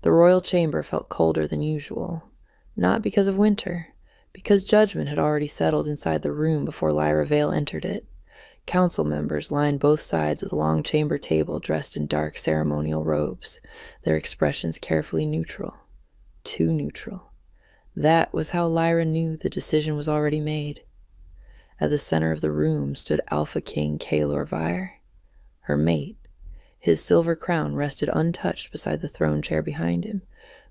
The royal chamber felt colder than usual, not because of winter, because judgment had already settled inside the room before Lyra Vale entered it. Council members lined both sides of the long chamber table dressed in dark ceremonial robes, their expressions carefully neutral. Too neutral. That was how Lyra knew the decision was already made. At the center of the room stood Alpha King Kaelor Vyre, her mate. His silver crown rested untouched beside the throne chair behind him,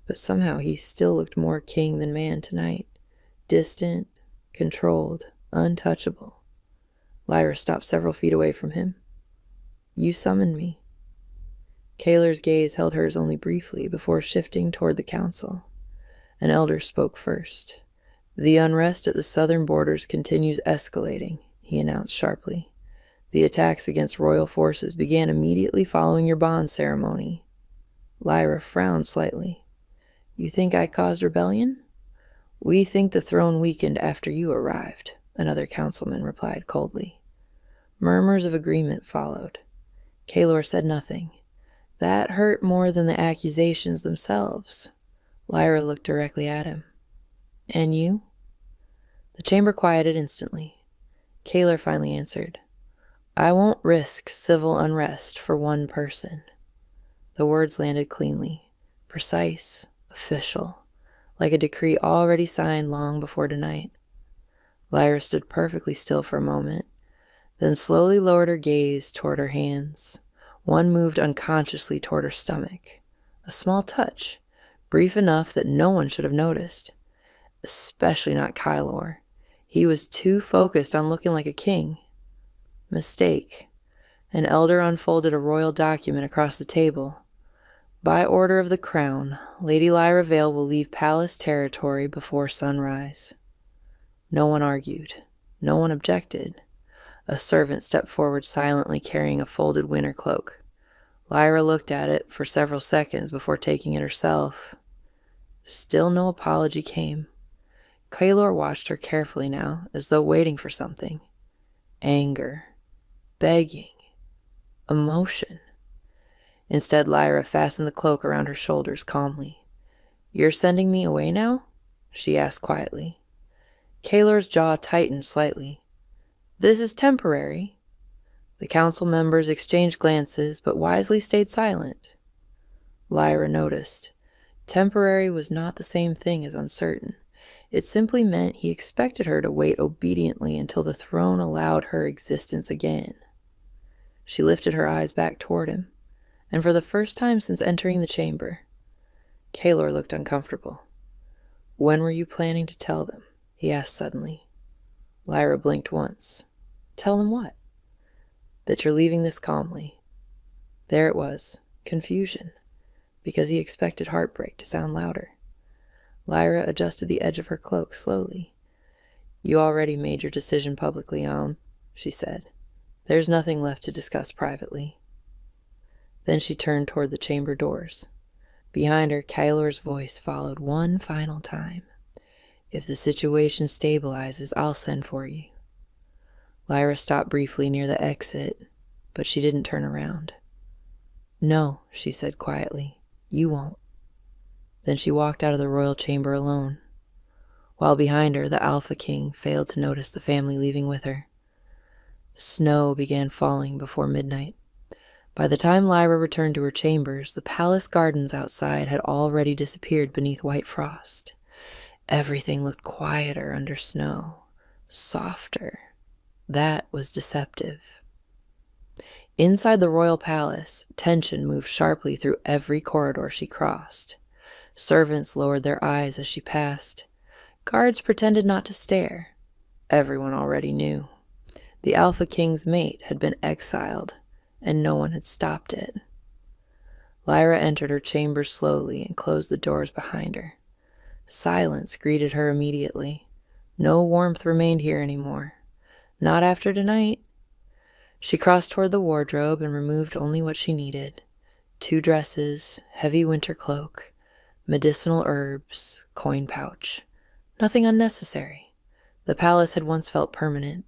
but somehow he still looked more king than man tonight. Distant, controlled, untouchable. Lyra stopped several feet away from him. "You summoned me." Kaelor's gaze held hers only briefly before shifting toward the council. An elder spoke first. "The unrest at the southern borders continues escalating," he announced sharply. "The attacks against royal forces began immediately following your bond ceremony." Lyra frowned slightly. "You think I caused rebellion?" "We think the throne weakened after you arrived," another councilman replied coldly. Murmurs of agreement followed. Kaelor said nothing. That hurt more than the accusations themselves. Lyra looked directly at him. "And you?" The chamber quieted instantly. Kaelor finally answered. "I won't risk civil unrest for one person." The words landed cleanly, precise, official, like a decree already signed long before tonight. Lyra stood perfectly still for a moment, then slowly lowered her gaze toward her hands. One moved unconsciously toward her stomach. A small touch, brief enough that no one should have noticed. Especially not Kaelor. He was too focused on looking like a king. Mistake. An elder unfolded a royal document across the table. "By order of the crown, Lady Lyra Vale will leave palace territory before sunrise." No one argued. No one objected. A servant stepped forward silently carrying a folded winter cloak. Lyra looked at it for several seconds before taking it herself. Still no apology came. Kaelor watched her carefully now, as though waiting for something. Anger. Begging. Emotion. Instead, Lyra fastened the cloak around her shoulders calmly. "You're sending me away now?" she asked quietly. Kaelor's jaw tightened slightly. "This is temporary." The council members exchanged glances, but wisely stayed silent. Lyra noticed. Temporary was not the same thing as uncertain. It simply meant he expected her to wait obediently until the throne allowed her existence again. She lifted her eyes back toward him, and for the first time since entering the chamber, Kaelor looked uncomfortable. "When were you planning to tell them?" he asked suddenly. Lyra blinked once. "Tell them what?" "That you're leaving this calmly." There it was, confusion, because he expected heartbreak to sound louder. Lyra adjusted the edge of her cloak slowly. "You already made your decision publicly, Aun," she said. "There's nothing left to discuss privately." Then she turned toward the chamber doors. Behind her, Kaelor's voice followed one final time. "If the situation stabilizes, I'll send for you." Lyra stopped briefly near the exit, but she didn't turn around. "No," she said quietly, "you won't." Then she walked out of the royal chamber alone, while behind her the Alpha King failed to notice the family leaving with her. Snow began falling before midnight. By the time Lyra returned to her chambers, the palace gardens outside had already disappeared beneath white frost. Everything looked quieter under snow, softer. That was deceptive. Inside the royal palace, tension moved sharply through every corridor she crossed. Servants lowered their eyes as she passed. Guards pretended not to stare. Everyone already knew. The Alpha King's mate had been exiled, and no one had stopped it. Lyra entered her chamber slowly and closed the doors behind her. Silence greeted her immediately. No warmth remained here anymore. Not after tonight. She crossed toward the wardrobe and removed only what she needed. 2 dresses, heavy winter cloak, medicinal herbs, coin pouch. Nothing unnecessary. The palace had once felt permanent.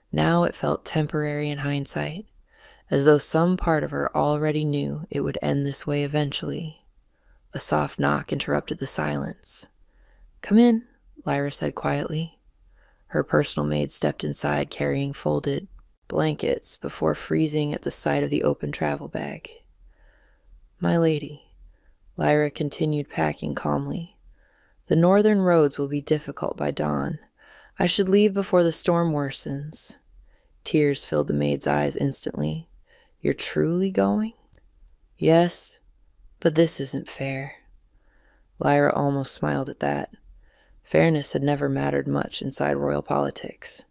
Now it felt temporary in hindsight, as though some part of her already knew it would end this way eventually. A soft knock interrupted the silence. "Come in," Lyra said quietly. Her personal maid stepped inside carrying folded blankets before freezing at the sight of the open travel bag. "My lady," Lyra continued packing calmly, "the northern roads will be difficult by dawn. I should leave before the storm worsens." Tears filled the maid's eyes instantly. "You're truly going?" "Yes, but this isn't fair." Lyra almost smiled at that. Fairness had never mattered much inside royal politics.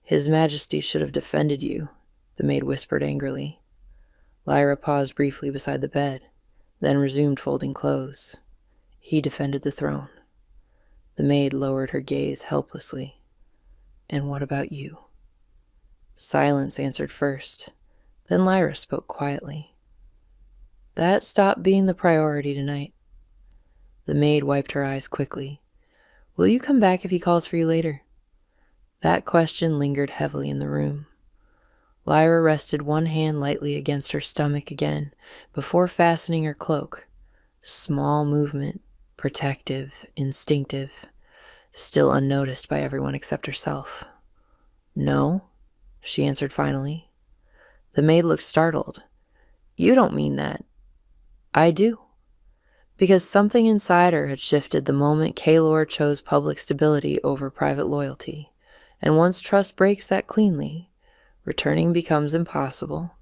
"His Majesty should have defended you," the maid whispered angrily. Lyra paused briefly beside the bed, then resumed folding clothes. "He defended the throne." The maid lowered her gaze helplessly. "And what about you?" Silence answered first. Then Lyra spoke quietly. "That stopped being the priority tonight." The maid wiped her eyes quickly. "Will you come back if he calls for you later?" That question lingered heavily in the room. Lyra rested one hand lightly against her stomach again before fastening her cloak. Small movement, protective, instinctive, still unnoticed by everyone except herself. "No," she answered finally. The maid looked startled. "You don't mean that." "I do." Because something inside her had shifted the moment Kaelor chose public stability over private loyalty. And once trust breaks that cleanly, returning becomes impossible.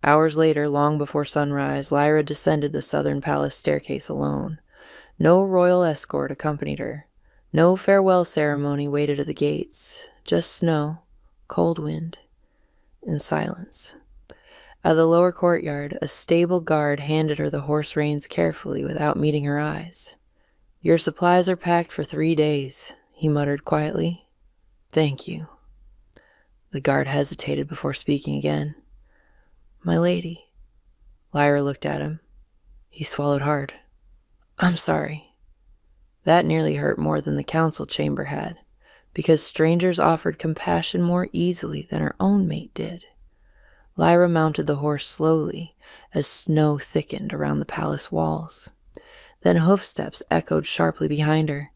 Hours later, long before sunrise, Lyra descended the southern palace staircase alone. No royal escort accompanied her. No farewell ceremony waited at the gates. Just snow, cold wind, and silence. At the lower courtyard, a stable guard handed her the horse reins carefully without meeting her eyes. "Your supplies are packed for 3 days," he muttered quietly. "Thank you." The guard hesitated before speaking again. "My lady." Lyra looked at him. He swallowed hard. "I'm sorry." That nearly hurt more than the council chamber had, because strangers offered compassion more easily than her own mate did. Lyra mounted the horse slowly as snow thickened around the palace walls. Then hoofsteps echoed sharply behind her.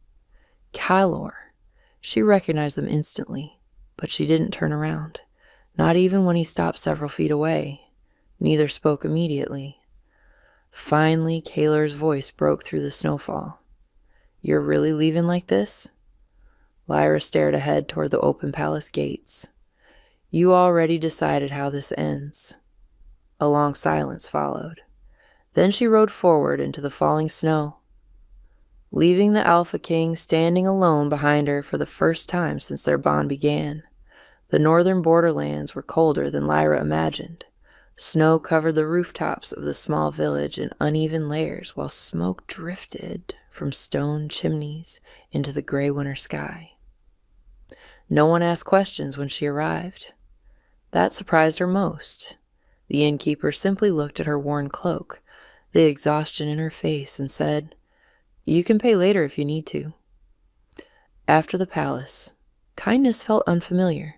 Kaelor. She recognized them instantly, but she didn't turn around, not even when he stopped several feet away. Neither spoke immediately. Finally, Kaelor's voice broke through the snowfall. "You're really leaving like this?" Lyra stared ahead toward the open palace gates. "You already decided how this ends." A long silence followed. Then she rode forward into the falling snow, leaving the Alpha King standing alone behind her for the first time since their bond began. The northern borderlands were colder than Lyra imagined. Snow covered the rooftops of the small village in uneven layers, while smoke drifted from stone chimneys into the gray winter sky. No one asked questions when she arrived. That surprised her most. The innkeeper simply looked at her worn cloak, the exhaustion in her face, and said, "You can pay later if you need to." After the palace, kindness felt unfamiliar.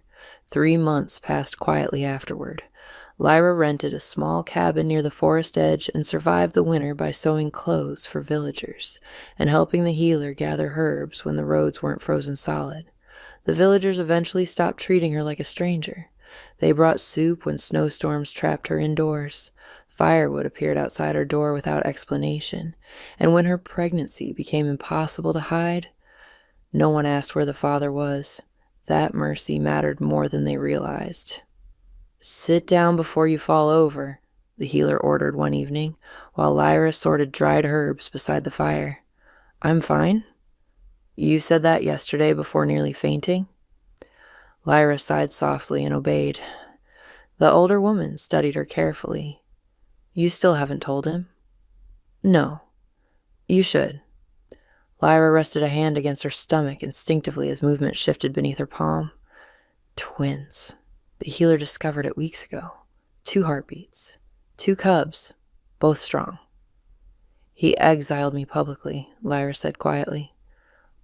3 months passed quietly afterward. Lyra rented a small cabin near the forest edge and survived the winter by sewing clothes for villagers and helping the healer gather herbs when the roads weren't frozen solid. The villagers eventually stopped treating her like a stranger. They brought soup when snowstorms trapped her indoors. Firewood appeared outside her door without explanation, and when her pregnancy became impossible to hide, no one asked where the father was. That mercy mattered more than they realized. "Sit down before you fall over," the healer ordered one evening, while Lyra sorted dried herbs beside the fire. "I'm fine." "You said that yesterday before nearly fainting." Lyra sighed softly and obeyed. The older woman studied her carefully. "You still haven't told him?" "No. You should." Lyra rested a hand against her stomach instinctively as movement shifted beneath her palm. Twins. The healer discovered it weeks ago. 2 heartbeats. 2 cubs. Both strong. "He exiled me publicly," Lyra said quietly.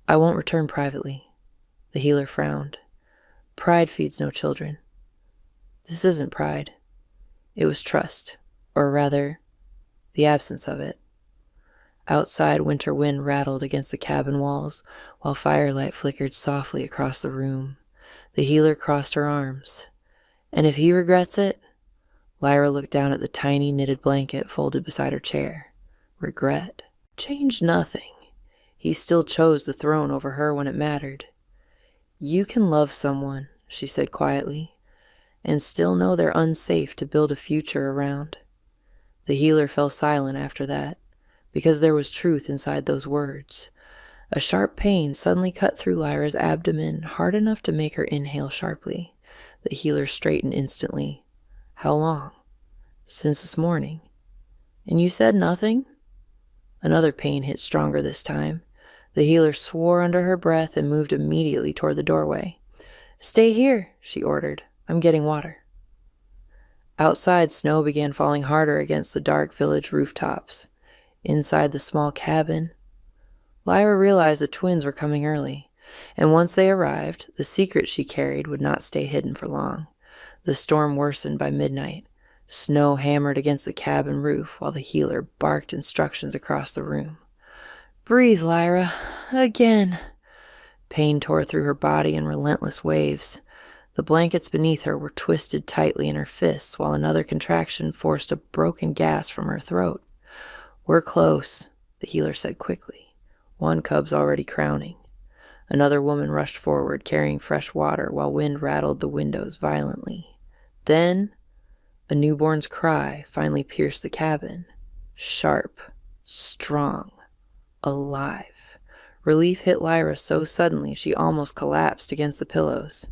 "I won't return privately." The healer frowned. "Pride feeds no children." "This isn't pride. It was trust, or rather, the absence of it." Outside, winter wind rattled against the cabin walls, while firelight flickered softly across the room. The healer crossed her arms. And if he regrets it? Lyra looked down at the tiny knitted blanket folded beside her chair. Regret changed nothing. He still chose the throne over her when it mattered. You can love someone, she said quietly, and still know they're unsafe to build a future around. The healer fell silent after that, because there was truth inside those words. A sharp pain suddenly cut through Lyra's abdomen, hard enough to make her inhale sharply. The healer straightened instantly. How long? Since this morning. And you said nothing? Another pain hit stronger this time. The healer swore under her breath and moved immediately toward the doorway. Stay here, she ordered. I'm getting water. Outside, snow began falling harder against the dark village rooftops. Inside the small cabin, Lyra realized the twins were coming early, and once they arrived, the secret she carried would not stay hidden for long. The storm worsened by midnight. Snow hammered against the cabin roof while the healer barked instructions across the room. Breathe, Lyra. Again. Pain tore through her body in relentless waves. The blankets beneath her were twisted tightly in her fists while another contraction forced a broken gasp from her throat. We're close, the healer said quickly. One cub's already crowning. Another woman rushed forward, carrying fresh water while wind rattled the windows violently. Then, a newborn's cry finally pierced the cabin. Sharp, strong, alive. Relief hit Lyra so suddenly she almost collapsed against the pillows.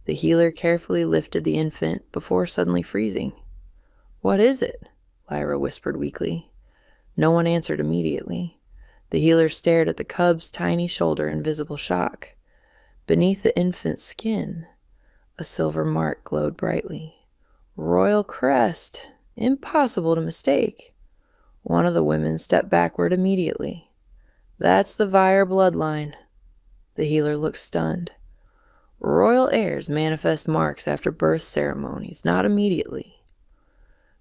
The healer carefully lifted the infant before suddenly freezing. What is it? Lyra whispered weakly. No one answered immediately. The healer stared at the cub's tiny shoulder in visible shock. Beneath the infant's skin, a silver mark glowed brightly. Royal crest. Impossible to mistake. One of the women stepped backward immediately. That's the Vire bloodline. The healer looked stunned. Royal heirs manifest marks after birth ceremonies, not immediately.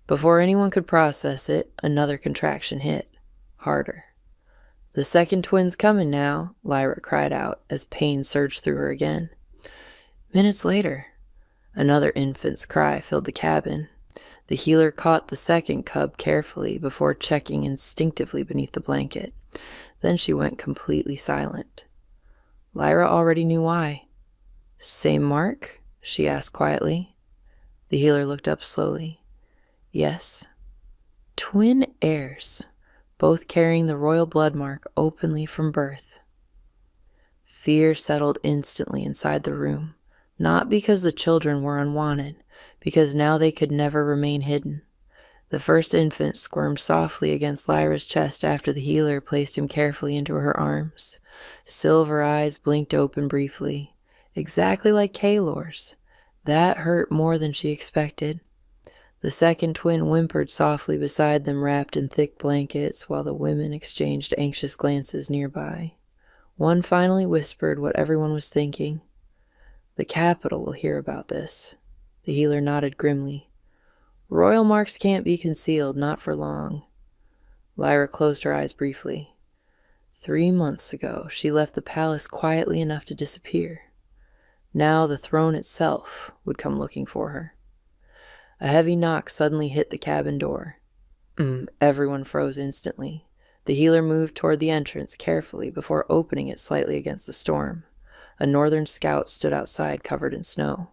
Before anyone could process it, another contraction hit, harder. The second twin's coming now, Lyra cried out as pain surged through her again. Minutes later, another infant's cry filled the cabin. The healer caught the second cub carefully before checking instinctively beneath the blanket. Then she went completely silent. Lyra already knew why. Same mark? She asked quietly. The healer looked up slowly. Yes. Twin heirs, both carrying the royal blood mark openly from birth. Fear settled instantly inside the room, not because the children were unwanted, because now they could never remain hidden. The first infant squirmed softly against Lyra's chest after the healer placed him carefully into her arms. Silver eyes blinked open briefly, exactly like Kaylor's. That hurt more than she expected. The second twin whimpered softly beside them, wrapped in thick blankets, while the women exchanged anxious glances nearby. One finally whispered what everyone was thinking. The capital will hear about this. The healer nodded grimly. Royal marks can't be concealed, not for long. Lyra closed her eyes briefly. 3 months ago, she left the palace quietly enough to disappear. Now the throne itself would come looking for her. A heavy knock suddenly hit the cabin door. Everyone froze instantly. The healer moved toward the entrance carefully before opening it slightly against the storm. A northern scout stood outside covered in snow.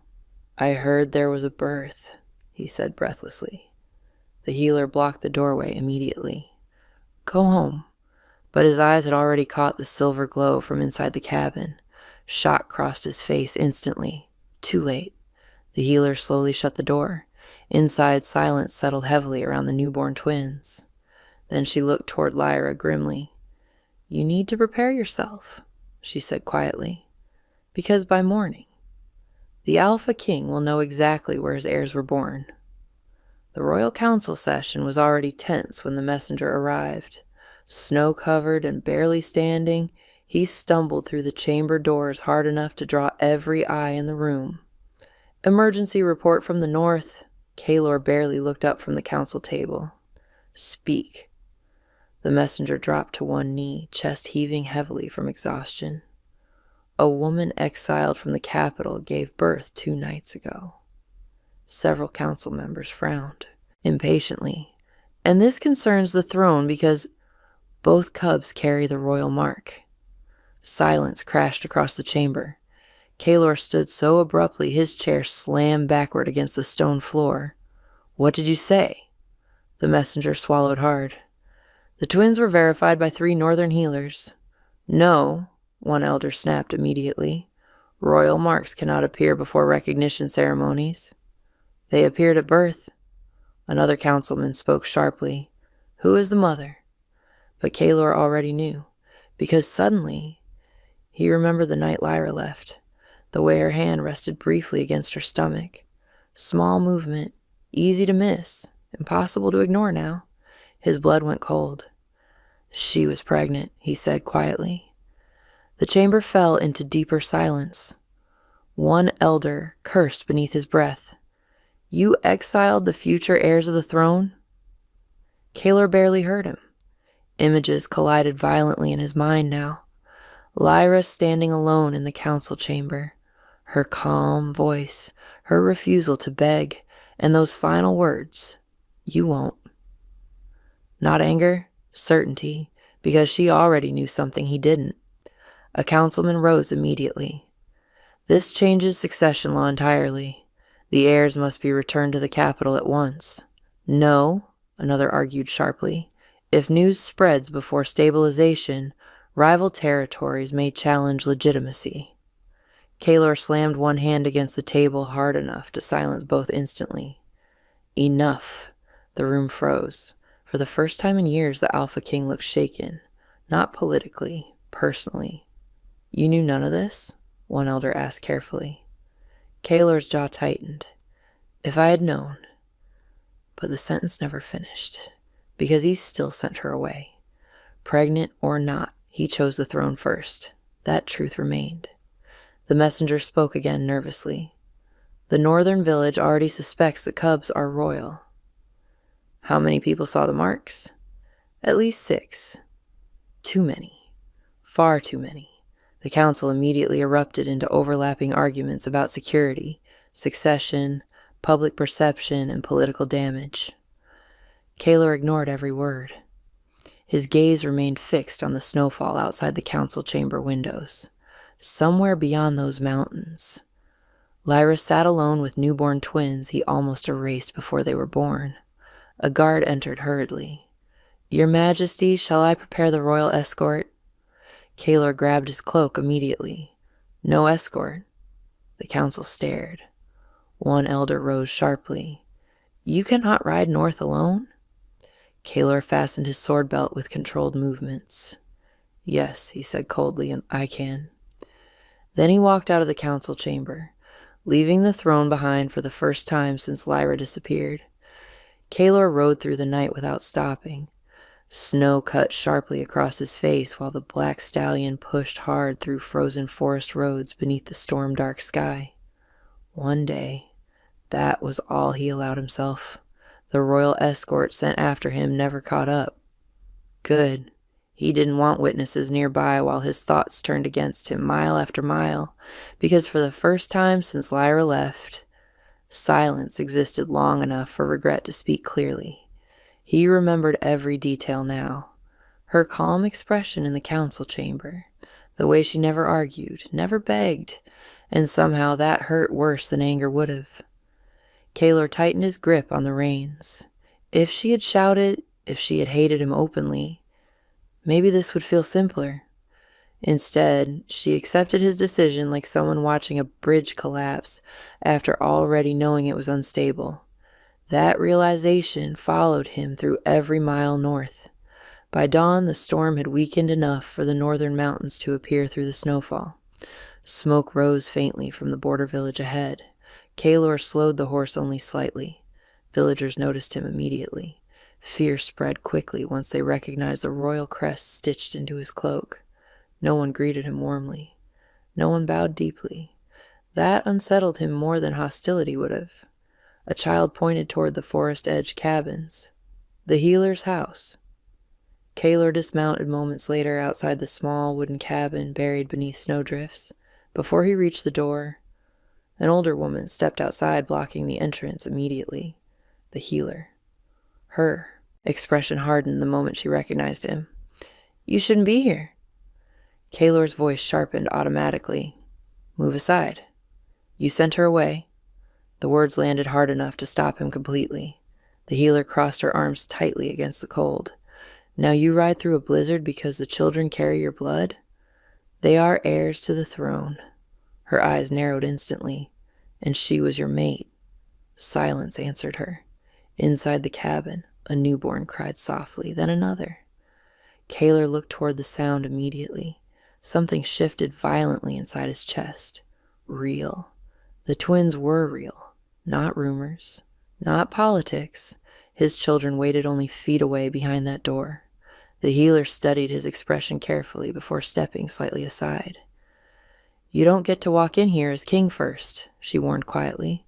I heard there was a birth, he said breathlessly. The healer blocked the doorway immediately. Go home. But his eyes had already caught the silver glow from inside the cabin. Shock crossed his face instantly. Too late. The healer slowly shut the door. Inside, silence settled heavily around the newborn twins. Then she looked toward Lyra grimly. You need to prepare yourself, she said quietly, because by morning, the Alpha King will know exactly where his heirs were born. The royal council session was already tense when the messenger arrived. Snow-covered and barely standing, he stumbled through the chamber doors hard enough to draw every eye in the room. Emergency report from the north. Kaylor barely looked up from the council table. Speak. The messenger dropped to one knee, chest heaving heavily from exhaustion. A woman exiled from the capital gave birth 2 nights ago. Several council members frowned impatiently, and this concerns the throne because both cubs carry the royal mark. Silence crashed across the chamber. Kaelor stood so abruptly his chair slammed backward against the stone floor. "What did you say?" The messenger swallowed hard. "The twins were verified by 3 northern healers." "No," one elder snapped immediately. "Royal marks cannot appear before recognition ceremonies." "They appeared at birth." Another councilman spoke sharply. "Who is the mother?" But Kaelor already knew, because suddenly he remembered the night Lyra left, the way her hand rested briefly against her stomach. Small movement, easy to miss, impossible to ignore now. His blood went cold. "She was pregnant," he said quietly. The chamber fell into deeper silence. One elder cursed beneath his breath. "You exiled the future heirs of the throne?" Kaelor barely heard him. Images collided violently in his mind now. Lyra standing alone in the council chamber, her calm voice, her refusal to beg, and those final words, "You won't." Not anger, certainty, because she already knew something he didn't. A councilman rose immediately. "This changes succession law entirely. The heirs must be returned to the capital at once." "No," another argued sharply. "If news spreads before stabilization, rival territories may challenge legitimacy." Kaelor slammed one hand against the table hard enough to silence both instantly. "Enough." The room froze. For the first time in years, the Alpha King looked shaken. Not politically, personally. "You knew none of this?" one elder asked carefully. Kaelor's jaw tightened. "If I had known." But the sentence never finished, because he still sent her away. Pregnant or not, he chose the throne first. That truth remained. The messenger spoke again nervously. "The northern village already suspects the cubs are royal." "How many people saw the marks?" "At least 6. Too many. Far too many." The council immediately erupted into overlapping arguments about security, succession, public perception, and political damage. Kaelor ignored every word. His gaze remained fixed on the snowfall outside the council chamber windows. Somewhere beyond those mountains. Lyra sat alone with newborn twins he almost erased before they were born. A guard entered hurriedly. "Your Majesty, shall I prepare the royal escort?" Kaelor grabbed his cloak immediately. "No escort." The council stared. One elder rose sharply. "You cannot ride north alone?" Kaelor fastened his sword belt with controlled movements. "Yes," he said coldly, "and I can." Then he walked out of the council chamber, leaving the throne behind for the first time since Lyra disappeared. Kaelor rode through the night without stopping. Snow cut sharply across his face while the black stallion pushed hard through frozen forest roads beneath the storm-dark sky. One day, that was all he allowed himself. The royal escort sent after him never caught up. Good. He didn't want witnesses nearby while his thoughts turned against him mile after mile, because for the first time since Lyra left, silence existed long enough for regret to speak clearly. He remembered every detail now. Her calm expression in the council chamber, the way she never argued, never begged, and somehow that hurt worse than anger would have. Kaelor tightened his grip on the reins. If she had shouted, if she had hated him openly, maybe this would feel simpler. Instead, she accepted his decision like someone watching a bridge collapse after already knowing it was unstable. That realization followed him through every mile north. By dawn, the storm had weakened enough for the northern mountains to appear through the snowfall. Smoke rose faintly from the border village ahead. Kaelor slowed the horse only slightly. Villagers noticed him immediately. Fear spread quickly once they recognized the royal crest stitched into his cloak. No one greeted him warmly. No one bowed deeply. That unsettled him more than hostility would have. A child pointed toward the forest-edge cabins. "The healer's house." Kaylor dismounted moments later outside the small wooden cabin buried beneath snowdrifts. Before he reached the door, an older woman stepped outside, blocking the entrance immediately. The healer. Her expression hardened the moment she recognized him. "You shouldn't be here." Kaylor's voice sharpened automatically. "Move aside. You sent her away." The words landed hard enough to stop him completely. The healer crossed her arms tightly against the cold. "Now you ride through a blizzard because the children carry your blood? They are heirs to the throne." Her eyes narrowed instantly. "And she was your mate." Silence answered her. Inside the cabin, a newborn cried softly, then another. Kaylor looked toward the sound immediately. Something shifted violently inside his chest. Real. The twins were real. Not rumors. Not politics. His children waited only feet away behind that door. The healer studied his expression carefully before stepping slightly aside. "You don't get to walk in here as king first," she warned quietly.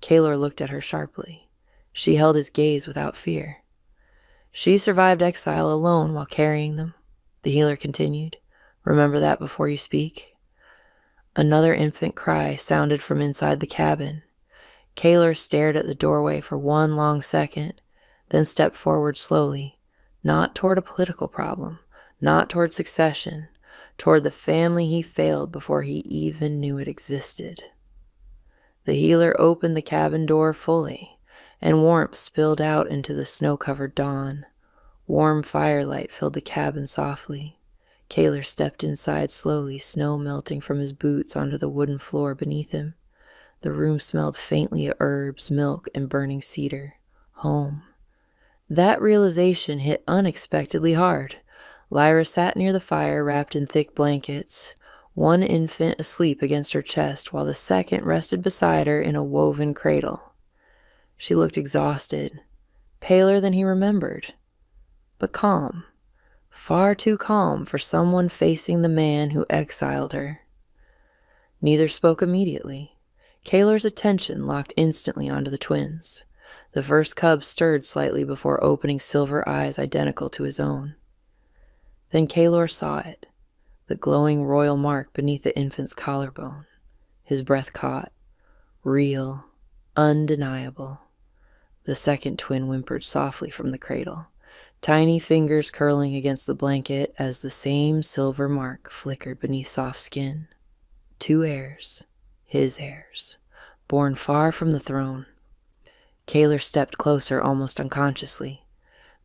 Kaylor looked at her sharply. She held his gaze without fear. "She survived exile alone while carrying them," the healer continued. "Remember that before you speak." Another infant cry sounded from inside the cabin. Kaylor stared at the doorway for one long second, then stepped forward slowly, not toward a political problem, not toward succession, toward the family he failed before he even knew it existed. The healer opened the cabin door fully, and warmth spilled out into the snow-covered dawn. Warm firelight filled the cabin softly. Kaylor stepped inside slowly, snow melting from his boots onto the wooden floor beneath him. The room smelled faintly of herbs, milk, and burning cedar. Home. That realization hit unexpectedly hard. Lyra sat near the fire, wrapped in thick blankets, one infant asleep against her chest, while the second rested beside her in a woven cradle. She looked exhausted, paler than he remembered, but calm. Far too calm for someone facing the man who exiled her. Neither spoke immediately. Kaylor's attention locked instantly onto the twins. The first cub stirred slightly before opening silver eyes identical to his own. Then Kaylor saw it, the glowing royal mark beneath the infant's collarbone. His breath caught. Real, undeniable. The second twin whimpered softly from the cradle, tiny fingers curling against the blanket as the same silver mark flickered beneath soft skin. 2 heirs, his heirs, born far from the throne. Kaylor stepped closer almost unconsciously.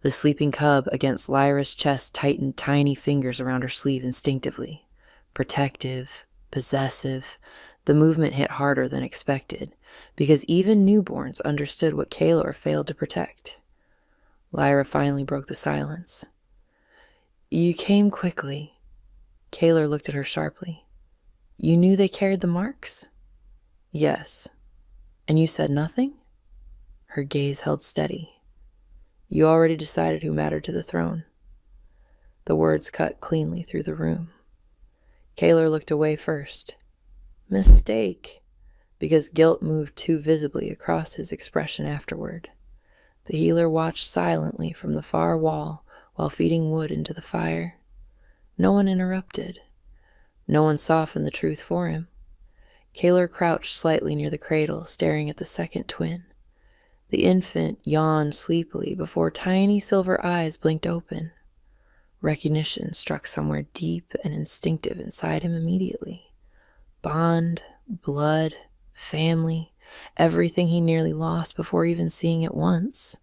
The sleeping cub against Lyra's chest tightened tiny fingers around her sleeve instinctively. Protective, possessive, the movement hit harder than expected, because even newborns understood what Kaylor failed to protect. Lyra finally broke the silence. "You came quickly." Kaylor looked at her sharply. "You knew they carried the marks?" "Yes." "And you said nothing?" Her gaze held steady. "You already decided who mattered to the throne." The words cut cleanly through the room. Kaylor looked away first. Mistake, because guilt moved too visibly across his expression afterward. The healer watched silently from the far wall while feeding wood into the fire. No one interrupted. No one softened the truth for him. Kaylor crouched slightly near the cradle, staring at the second twin. The infant yawned sleepily before tiny silver eyes blinked open. Recognition struck somewhere deep and instinctive inside him immediately. Bond, blood, family, everything he nearly lost before even seeing it once.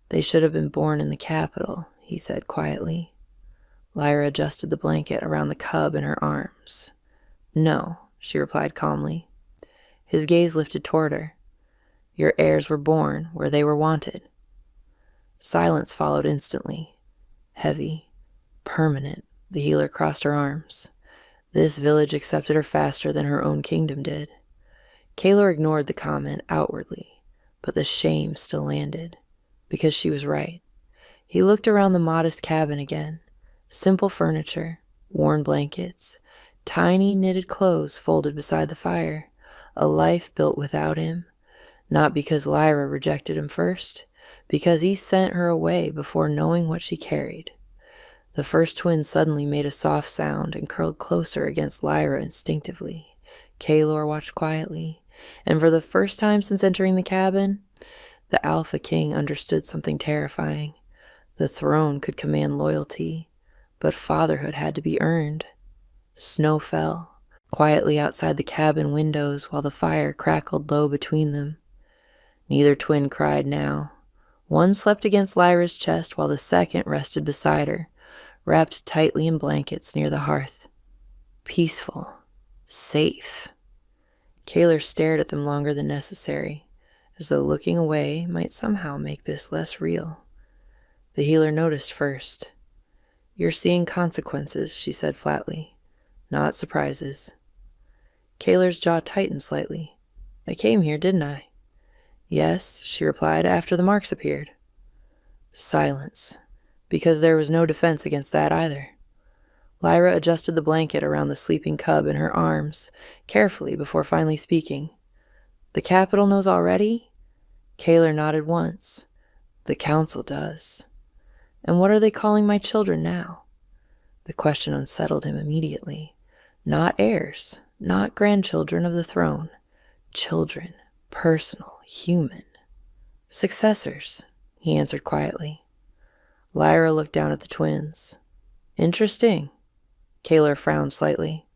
"They should have been born in the capital," he said quietly. Lyra adjusted the blanket around the cub in her arms. "No," she replied calmly. His gaze lifted toward her. "Your heirs were born where they were wanted." Silence followed instantly. Heavy, permanent, the healer crossed her arms. This village accepted her faster than her own kingdom did. Kaylor ignored the comment outwardly, but the shame still landed, because she was right. He looked around the modest cabin again. Simple furniture, worn blankets, tiny knitted clothes folded beside the fire, a life built without him. Not because Lyra rejected him first, because he sent her away before knowing what she carried. The first twin suddenly made a soft sound and curled closer against Lyra instinctively. Kaelor watched quietly, and for the first time since entering the cabin, the Alpha King understood something terrifying. The throne could command loyalty, but fatherhood had to be earned. Snow fell quietly outside the cabin windows while the fire crackled low between them. Neither twin cried now. One slept against Lyra's chest while the second rested beside her, wrapped tightly in blankets near the hearth. Peaceful. Safe. Kaelor stared at them longer than necessary, as though looking away might somehow make this less real. The healer noticed first. "You're seeing consequences," she said flatly, "not surprises." Kaelor's jaw tightened slightly. "I came here, didn't I?" "Yes," she replied, "after the marks appeared." Silence, because there was no defense against that either. Lyra adjusted the blanket around the sleeping cub in her arms, carefully before finally speaking. "The Capitol knows already?" Kaelor nodded once. "The Council does." "And what are they calling my children now?" The question unsettled him immediately. Not heirs, not grandchildren of the throne. Children, personal, human. "Successors," he answered quietly. Lyra looked down at the twins. "Interesting." Kaelor frowned slightly.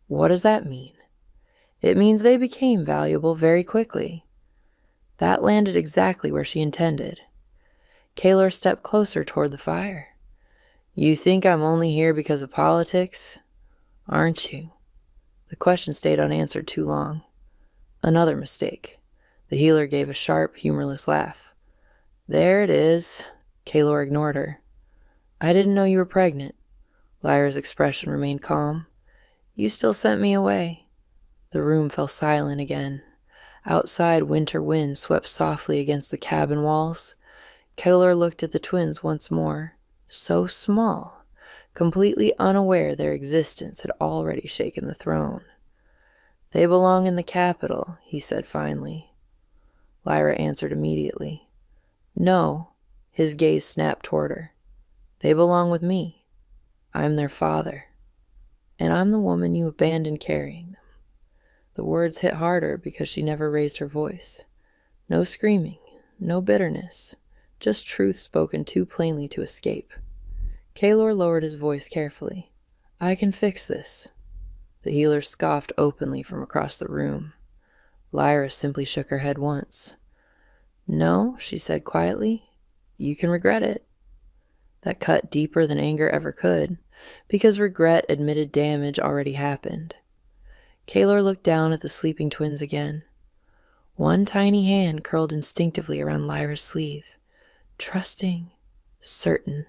"What does that mean?" "It means they became valuable very quickly." That landed exactly where she intended. Kaelor stepped closer toward the fire. "You think I'm only here because of politics? Aren't you?" The question stayed unanswered too long. "Another mistake." The healer gave a sharp, humorless laugh. "There it is." Kaelor ignored her. "I didn't know you were pregnant." Lyra's expression remained calm. "You still sent me away." The room fell silent again. Outside, winter wind swept softly against the cabin walls. Kaelor looked at the twins once more. So small, completely unaware their existence had already shaken the throne. "They belong in the Capitol," he said finally. Lyra answered immediately. "No." His gaze snapped toward her. "They belong with me. I'm their father. And I'm the woman you abandoned carrying them." The words hit harder because she never raised her voice. No screaming, no bitterness, just truth spoken too plainly to escape. Kaelor lowered his voice carefully. "I can fix this." The healer scoffed openly from across the room. Lyra simply shook her head once. "No," she said quietly. "You can regret it." That cut deeper than anger ever could, because regret admitted damage already happened. Kaelor looked down at the sleeping twins again. One tiny hand curled instinctively around Lyra's sleeve, trusting, certain,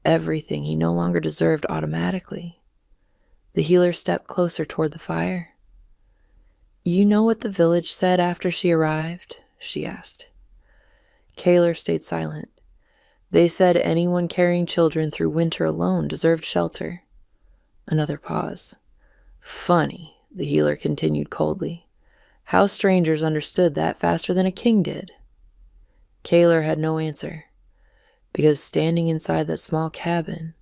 everything he no longer deserved automatically. The healer stepped closer toward the fire. "You know what the village said after she arrived?" she asked. Kaelor stayed silent. "They said anyone carrying children through winter alone deserved shelter." Another pause. "Funny," the healer continued coldly. "How strangers understood that faster than a king did." Kaelor had no answer, because standing inside that small cabin,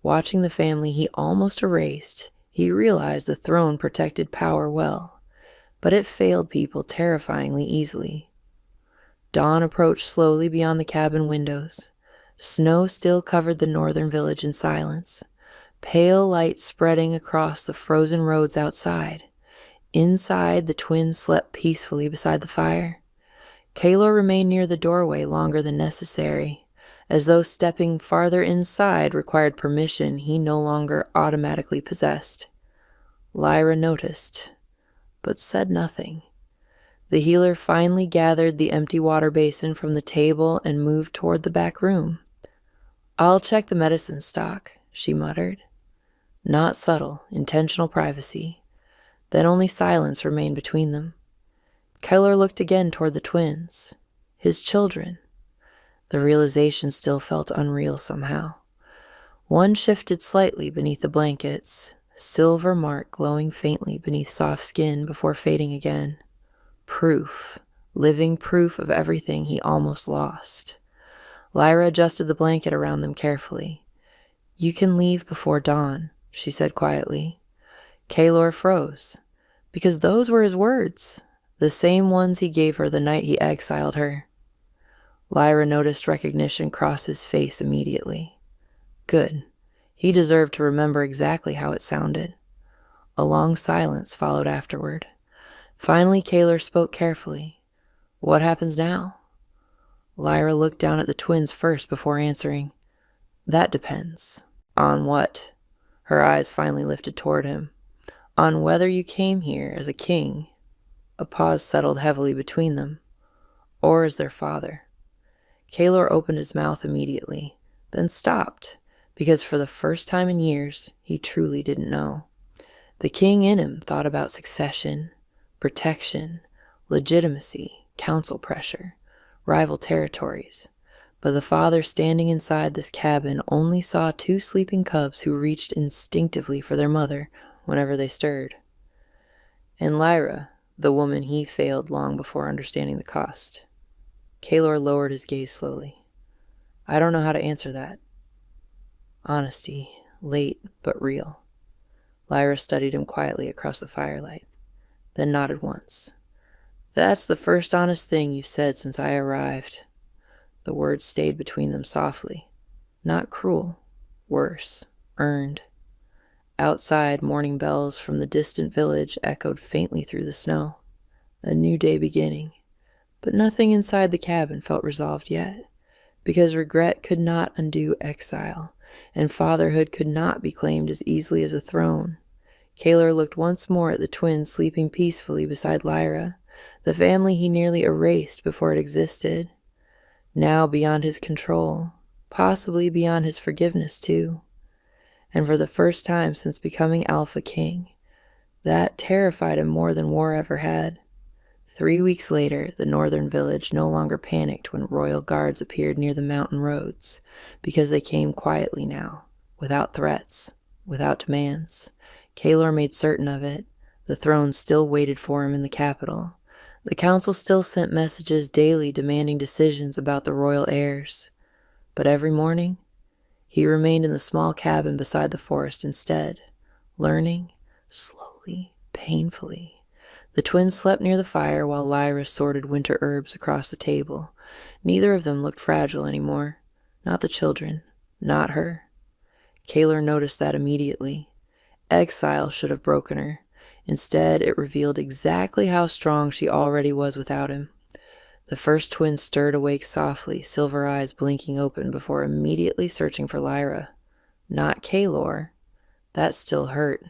watching the family he almost erased, he realized the throne protected power well, but it failed people terrifyingly easily. Dawn approached slowly beyond the cabin windows. Snow still covered the northern village in silence, pale light spreading across the frozen roads outside. Inside, the twins slept peacefully beside the fire. Kaelor remained near the doorway longer than necessary, as though stepping farther inside required permission he no longer automatically possessed. Lyra noticed, but said nothing. The healer finally gathered the empty water basin from the table and moved toward the back room. "I'll check the medicine stock," she muttered. Not subtle, intentional privacy. Then only silence remained between them. Kaelor looked again toward the twins, his children. The realization still felt unreal somehow. One shifted slightly beneath the blankets, silver mark glowing faintly beneath soft skin before fading again. Proof, living proof of everything he almost lost. Lyra adjusted the blanket around them carefully. "You can leave before dawn," she said quietly. Kaelor froze, because those were his words, the same ones he gave her the night he exiled her. Lyra noticed recognition cross his face immediately. Good. He deserved to remember exactly how it sounded. A long silence followed afterward. Finally, Kaelor spoke carefully. "What happens now?" Lyra looked down at the twins first before answering. "That depends." "On what?" Her eyes finally lifted toward him. "On whether you came here as a king," a pause settled heavily between them, "or as their father." Kaelor opened his mouth immediately, then stopped, because for the first time in years, he truly didn't know. The king in him thought about succession, protection, legitimacy, council pressure, rival territories. But the father standing inside this cabin only saw two sleeping cubs who reached instinctively for their mother whenever they stirred. And Lyra, the woman he failed long before understanding the cost. Kaelor lowered his gaze slowly. "I don't know how to answer that." Honesty, late but real. Lyra studied him quietly across the firelight, then nodded once. "That's the first honest thing you've said since I arrived." The words stayed between them softly. Not cruel. Worse. Earned. Outside, morning bells from the distant village echoed faintly through the snow. A new day beginning. But nothing inside the cabin felt resolved yet, because regret could not undo exile, and fatherhood could not be claimed as easily as a throne. Kaelor looked once more at the twins sleeping peacefully beside Lyra, the family he nearly erased before it existed. Now beyond his control, possibly beyond his forgiveness too. And for the first time since becoming Alpha King, that terrified him more than war ever had. 3 weeks later, the northern village no longer panicked when royal guards appeared near the mountain roads, because they came quietly now, without threats, without demands. Kaelor made certain of it. The throne still waited for him in the capital. The council still sent messages daily demanding decisions about the royal heirs. But every morning, he remained in the small cabin beside the forest instead, learning, slowly, painfully. The twins slept near the fire while Lyra sorted winter herbs across the table. Neither of them looked fragile anymore. Not the children. Not her. Kaelor noticed that immediately. Exile should have broken her. Instead, it revealed exactly how strong she already was without him. The first twin stirred awake softly, silver eyes blinking open before immediately searching for Lyra. Not Kaelor. That still hurt.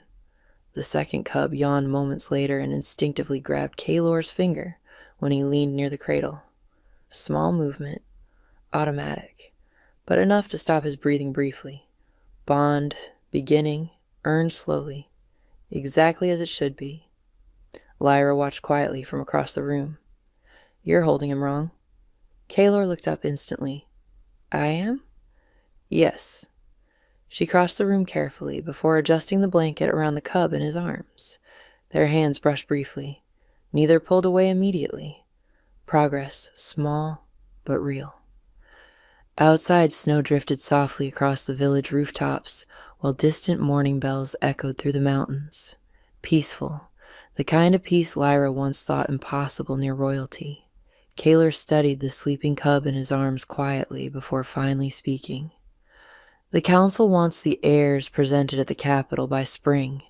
The second cub yawned moments later and instinctively grabbed Kaelor's finger when he leaned near the cradle. Small movement, automatic, but enough to stop his breathing briefly. Bond, beginning, earned slowly, exactly as it should be. Lyra watched quietly from across the room. "You're holding him wrong." Kaelor looked up instantly. "I am?" "Yes." She crossed the room carefully before adjusting the blanket around the cub in his arms. Their hands brushed briefly. Neither pulled away immediately. Progress, small but real. Outside, snow drifted softly across the village rooftops, while distant morning bells echoed through the mountains. Peaceful, the kind of peace Lyra once thought impossible near royalty. Kaelor studied the sleeping cub in his arms quietly before finally speaking. "The council wants the heirs presented at the capital by spring."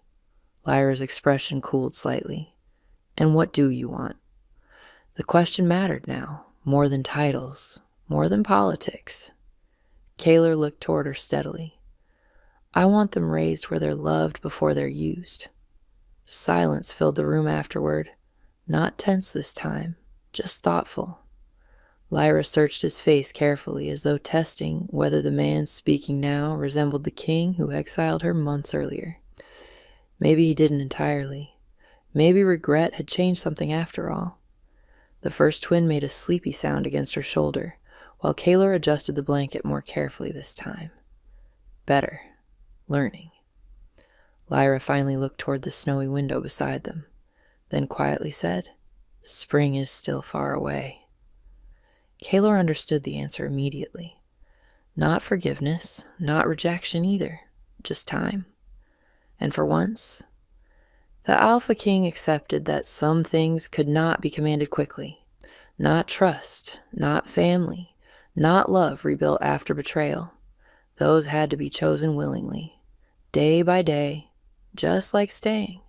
Lyra's expression cooled slightly. "And what do you want?" The question mattered now, more than titles, more than politics. Kaelor looked toward her steadily. "I want them raised where they're loved before they're used." Silence filled the room afterward, not tense this time, just thoughtful. Lyra searched his face carefully as though testing whether the man speaking now resembled the king who exiled her months earlier. Maybe he didn't entirely. Maybe regret had changed something after all. The first twin made a sleepy sound against her shoulder, while Kaelor adjusted the blanket more carefully this time. Better. Learning. Lyra finally looked toward the snowy window beside them, then quietly said, "Spring is still far away." Kaelor understood the answer immediately. Not forgiveness, not rejection either, just time. And for once, the Alpha King accepted that some things could not be commanded quickly. Not trust, not family, not love rebuilt after betrayal. Those had to be chosen willingly, day by day, just like staying.